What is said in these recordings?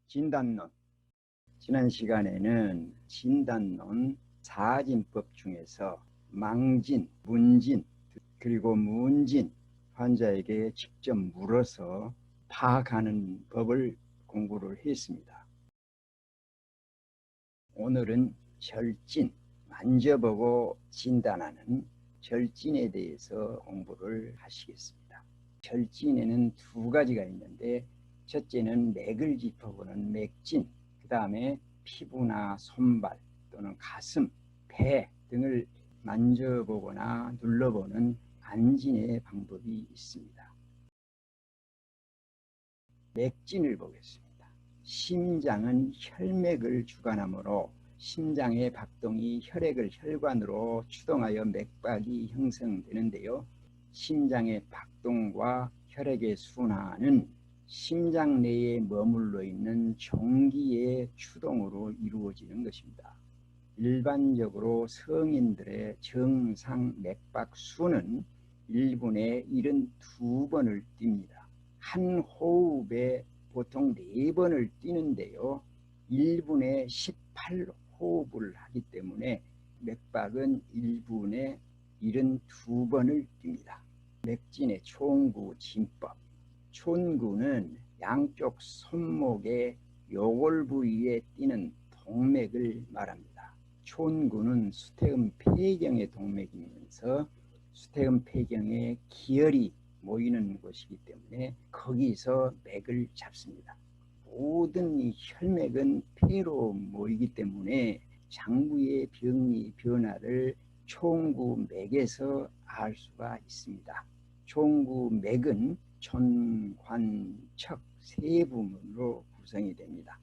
진단론. 지난 시간에는 진단론 사진법 중에서 망진, 문진, 그리고 문진 환자에게 직접 물어서 파악하는 법을 공부를 했습니다. 오늘은 절진, 만져보고 진단하는 절진에 대해서 공부를 하시겠습니다. 절진에는 두 가지가 있는데, 첫째는 맥을 짚어보는 맥진, 그 다음에 피부나 손발 또는 가슴, 배 등을 만져보거나 눌러보는 안진의 방법이 있습니다. 맥진을 보겠습니다. 심장은 혈맥을 주관하므로 심장의 박동이 혈액을 혈관으로 추동하여 맥박이 형성되는데요. 심장의 박동과 혈액의 순환은 심장 내에 머물러 있는 종기의 추동으로 이루어지는 것입니다. 일반적으로 성인들의 정상 맥박 수는 1분에 72번을 띱니다. 한 호흡에 보통 4번을 뛰는데요. 1분에 18호흡을 하기 때문에 맥박은 1분에 72번을 띱니다. 맥진의 촌구 진법. 촌구는 양쪽 손목의 요골 부위에 뛰는 동맥을 말합니다. 촌구는 수태음 폐경의 동맥이면서 수태음 폐경에 기혈이 모이는 곳이기 때문에 거기서 맥을 잡습니다. 모든 이 혈맥은 폐로 모이기 때문에 장부의 병리 변화를 촌구맥에서 알 수가 있습니다. 촌구맥은 촌, 관, 척 세 부문으로 구성이 됩니다.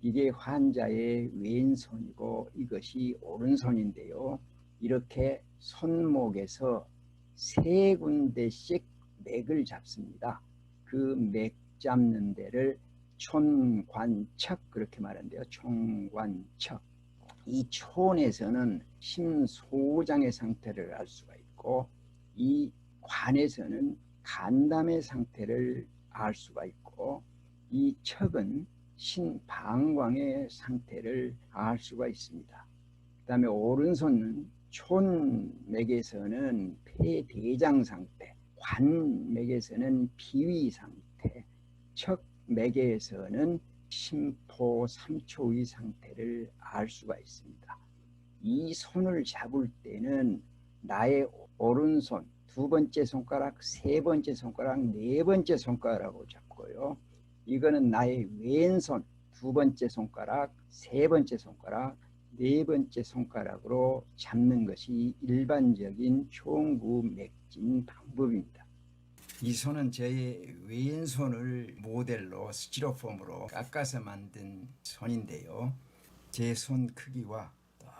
이게 환자의 왼손이고 이것이 오른손인데요. 이렇게 손목에서 세 군데씩 맥을 잡습니다. 그 맥 잡는 데를 촌관척 그렇게 말하는데요. 촌관척. 이 촌에서는 심소장의 상태를 알 수가 있고, 이 관에서는 간담의 상태를 알 수가 있고, 이 척은 신방광의 상태를 알 수가 있습니다. 그 다음에 오른손은 촌맥에서는 폐대장 상태, 관맥에서는 비위 상태, 척맥에서는 심포 3초의 상태를 알 수가 있습니다. 이 손을 잡을 때는 나의 오른손 두 번째 손가락, 세 번째 손가락, 네 번째 손가락으로 잡고요. 이거는 나의 왼손 두 번째 손가락, 세 번째 손가락, 네 번째 손가락으로 잡는 것이 일반적인 촌구 맥진 방법입니다. 이 손은 저의 왼손을 모델로 스티로폼으로 깎아서 만든 손인데요. 제 손 크기와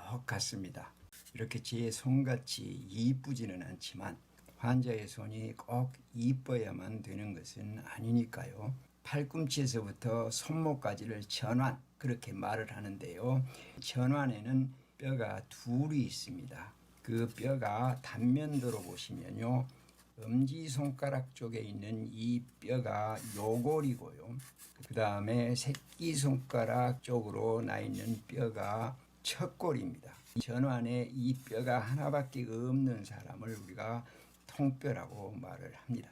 똑같습니다. 이렇게 제 손같이 이쁘지는 않지만 환자의 손이 꼭 이뻐야만 되는 것은 아니니까요. 팔꿈치에서부터 손목까지를 전환, 그렇게 말을 하는데요. 전환에는 뼈가 둘이 있습니다. 그 뼈가 단면도로 보시면요. 엄지손가락 쪽에 있는 이 뼈가 요골이고요. 그 다음에 새끼손가락 쪽으로 나 있는 뼈가 척골입니다. 전환에 이 뼈가 하나밖에 없는 사람을 우리가 통뼈라고 말을 합니다.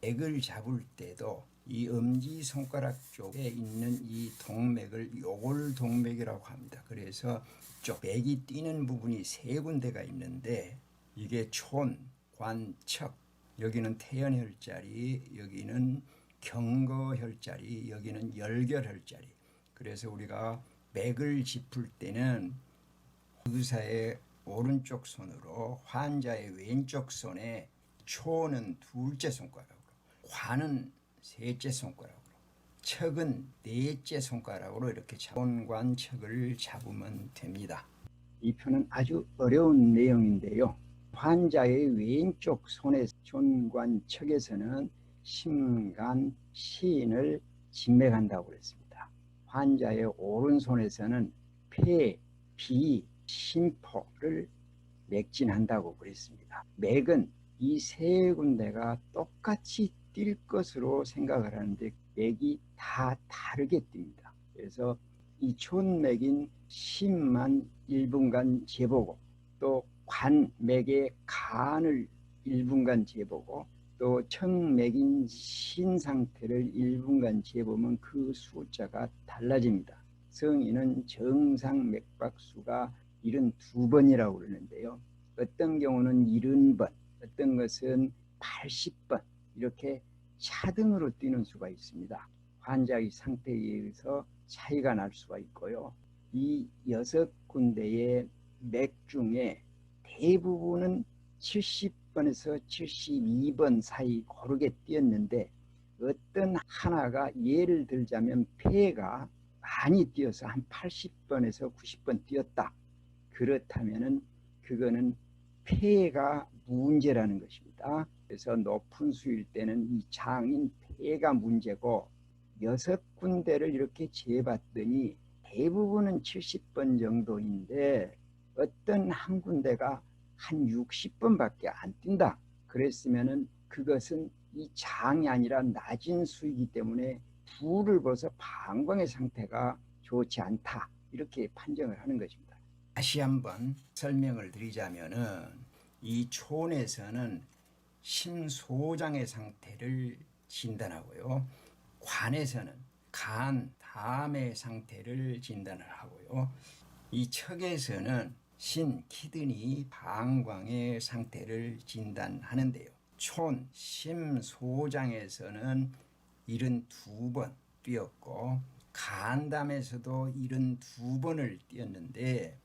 맥을 잡을 때도 이 엄지손가락 쪽에 있는 이 동맥을 요골동맥이라고 합니다. 그래서 쪽 맥이 뛰는 부분이 세 군데가 있는데 이게 촌, 관, 척, 여기는 태연혈자리, 여기는 경거혈자리, 여기는 열결혈자리. 그래서 우리가 맥을 짚을 때는 의사의 오른쪽 손으로 환자의 왼쪽 손에 초는 둘째 손가락으로, 관은 셋째 손가락으로, 척은 넷째 손가락으로 이렇게 촌관척을 잡으면 됩니다. 이 표는 아주 어려운 내용인데요. 환자의 왼쪽 손의 촌관척에서는 심간, 신을 진맥한다고 그랬습니다. 환자의 오른손에서는 폐, 비, 심포를 맥진한다고 그랬습니다. 맥은 이 세 군데가 똑같이 뛸 것으로 생각을 하는데 맥이 다 다르게 뜁니다. 그래서 이 촌맥인 심만 1분간 재보고 또 관맥의 간을 1분간 재보고 또 청맥인 신 상태를 1분간 재보면 그 숫자가 달라집니다. 성인은 정상 맥박수가 72번이라고 그러는데요. 어떤 경우는 70번, 어떤 것은 80번 이렇게 차등으로 뛰는 수가 있습니다. 환자의 상태에 의해서 차이가 날 수가 있고요. 이 6군데의 맥 중에 대부분은 70번에서 72번 사이 고르게 뛰었는데 어떤 하나가 예를 들자면 폐가 많이 뛰어서 한 80번에서 90번 뛰었다. 그렇다면은 그거는 폐가 문제라는 것입니다. 그래서 높은 수일 때는 이 장인 폐가 문제고 6군데를 이렇게 재봤더니 대부분은 70번 정도인데 어떤 한 군데가 한 60번밖에 안 뛴다. 그랬으면은 그것은 이 장이 아니라 낮은 수이기 때문에 부를 벗어 방광의 상태가 좋지 않다. 이렇게 판정을 하는 것입니다. 다시 한번 설명을 드리자면은 이 촌에서는 심소장의 상태를 진단하고요. 관에서는 간, 담의 상태를 진단을 하고요. 이 척에서는 신, 키드니, 방광의 상태를 진단하는데요. 촌, 심, 소장에서는 72번 뛰었고 간담에서도 72번을 뛰었는데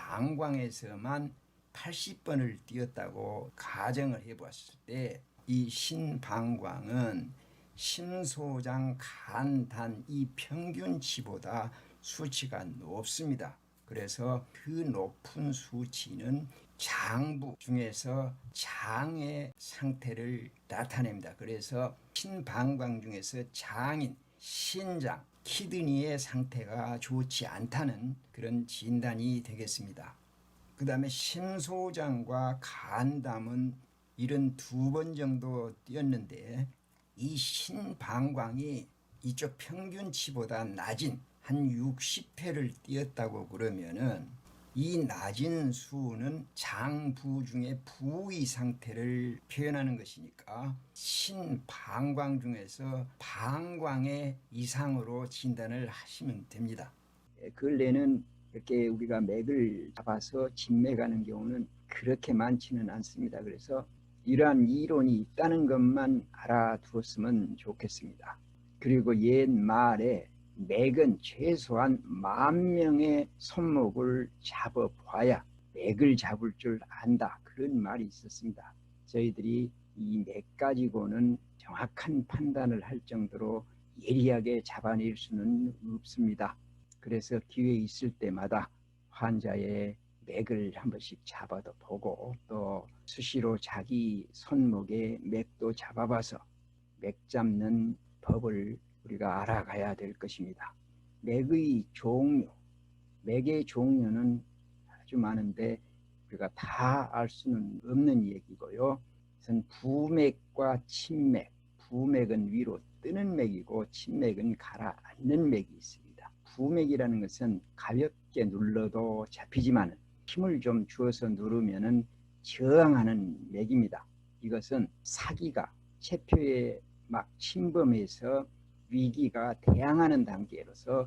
신방광에서만 80번을 뛰었다고 가정을 해보았을 때 이 신방광은 심소장, 간, 단 이 평균치보다 수치가 높습니다. 그래서 그 높은 수치는 장부 중에서 장의 상태를 나타냅니다. 그래서 신방광 중에서 장인, 신장, 키드니의 상태가 좋지 않다는 그런 진단이 되겠습니다. 그 다음에 심소장과 간담은 72번 정도 뛰었는데 이 신방광이 이쪽 평균치보다 낮은 한 60회를 뛰었다고 그러면은 이 낮은 수는 장부 중에 부의 상태를 표현하는 것이니까 신방광 중에서 방광의 이상으로 진단을 하시면 됩니다. 근래는 이렇게 우리가 맥을 잡아서 진맥하는 경우는 그렇게 많지는 않습니다. 그래서 이러한 이론이 있다는 것만 알아두었으면 좋겠습니다. 그리고 옛말에 맥은 최소한 10,000명의 손목을 잡아봐야 맥을 잡을 줄 안다. 그런 말이 있었습니다. 저희들이 이 맥 가지고는 정확한 판단을 할 정도로 예리하게 잡아낼 수는 없습니다. 그래서 기회 있을 때마다 환자의 맥을 한 번씩 잡아도 보고 또 수시로 자기 손목에 맥도 잡아봐서 맥 잡는 법을 우리가 알아가야 될 것입니다. 맥의 종류, 맥의 종류는 아주 많은데 우리가 다 알 수는 없는 얘기고요. 우선 부맥과 침맥, 부맥은 위로 뜨는 맥이고 침맥은 가라앉는 맥이 있습니다. 부맥이라는 것은 가볍게 눌러도 잡히지만 힘을 좀 주어서 누르면은 저항하는 맥입니다. 이것은 사기가 체표에 막 침범해서 위기가 대항하는 단계로서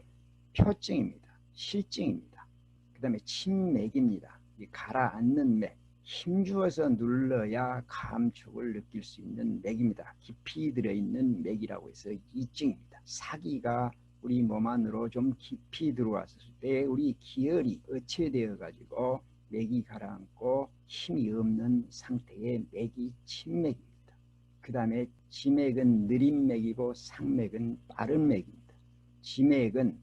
표증입니다. 실증입니다. 그 다음에 침맥입니다. 이 가라앉는 맥, 힘주어서 눌러야 감촉을 느낄 수 있는 맥입니다. 깊이 들어있는 맥이라고 해서 이증입니다. 사기가 우리 몸 안으로 좀 깊이 들어왔을 때 우리 기혈이 어체되어 가지고 맥이 가라앉고 힘이 없는 상태의 맥이 침맥입니다. 그 다음에 지맥은 느린 맥이고 상맥은 빠른 맥입니다. 지맥은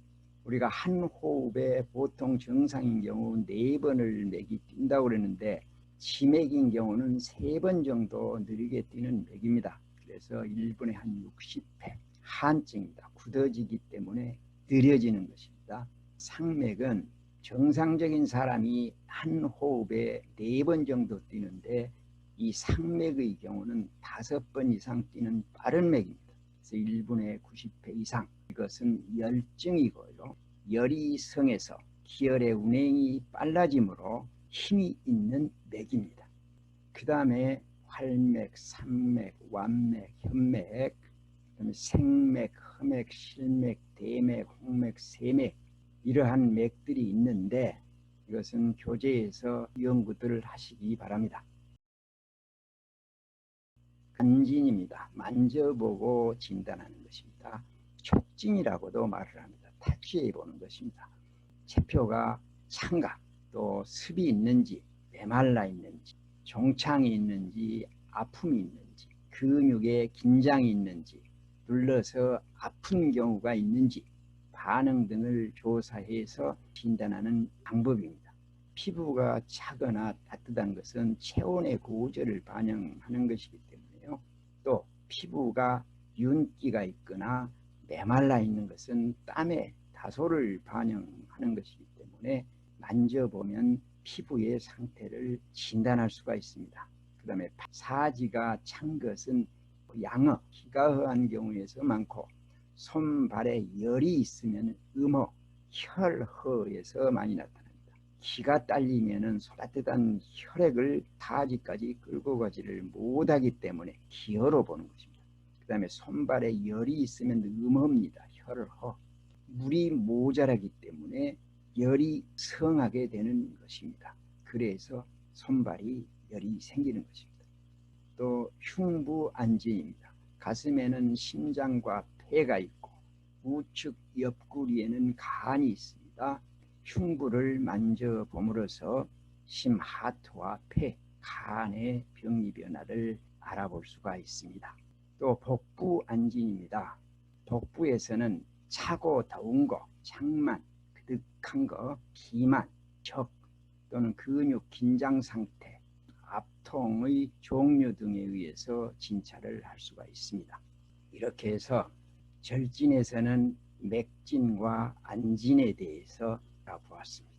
우리가 한 호흡에 보통 정상인 경우 4번을 맥이 뛴다고 그러는데 지맥인 경우는 3번 정도 느리게 뛰는 맥입니다. 그래서 1분에 한 60회. 한증입니다. 굳어지기 때문에 느려지는 것입니다. 상맥은 정상적인 사람이 한 호흡에 4번 정도 뛰는데 이 상맥의 경우는 5번 이상 뛰는 빠른 맥입니다. 그래서 1분에 90회 이상. 이것은 열증이고요. 열이 성해서 기혈의 운행이 빨라지므로 힘이 있는 맥입니다. 그 다음에 활맥, 산맥, 완맥, 현맥, 그다음에 생맥, 험맥, 실맥, 대맥, 홍맥, 세맥, 이러한 맥들이 있는데 이것은 교재에서 연구들을 하시기 바랍니다. 간진입니다. 만져보고 진단하는 것입니다. 촉진이라고도 말을 합니다. 타취해 보는 것입니다. 체표가 찬가, 또 습이 있는지, 메말라 있는지, 종창이 있는지, 아픔이 있는지, 근육에 긴장이 있는지, 눌러서 아픈 경우가 있는지 반응 등을 조사해서 진단하는 방법입니다. 피부가 차거나 따뜻한 것은 체온의 고절을 반영하는 것이기 때문에요. 또 피부가 윤기가 있거나 메말라 있는 것은 땀의 다소를 반영하는 것이기 때문에 만져보면 피부의 상태를 진단할 수가 있습니다. 그 다음에 사지가 찬 것은 양어, 기가 허한 경우에서 많고, 손발에 열이 있으면 음허, 혈허에서 많이 나타납니다. 기가 딸리면 따뜻한 혈액을 사지까지 끌고 가지를 못하기 때문에 기허로 보는 것입니다. 그 다음에 손발에 열이 있으면 음허입니다. 혈허. 물이 모자라기 때문에 열이 성하게 되는 것입니다. 그래서 손발이 열이 생기는 것입니다. 또 흉부안진입니다. 가슴에는 심장과 폐가 있고 우측 옆구리에는 간이 있습니다. 흉부를 만져봄으로써 심하트와 폐, 간의 병리 변화를 알아볼 수가 있습니다. 또 복부안진입니다. 복부에서는 차고 더운 거, 창만, 그득한 거, 비만, 적 또는 근육 긴장 상태, 압통의 종류 등에 의해서 진찰을 할 수가 있습니다. 이렇게 해서 절진에서는 맥진과 안진에 대해서 알아보았습니다.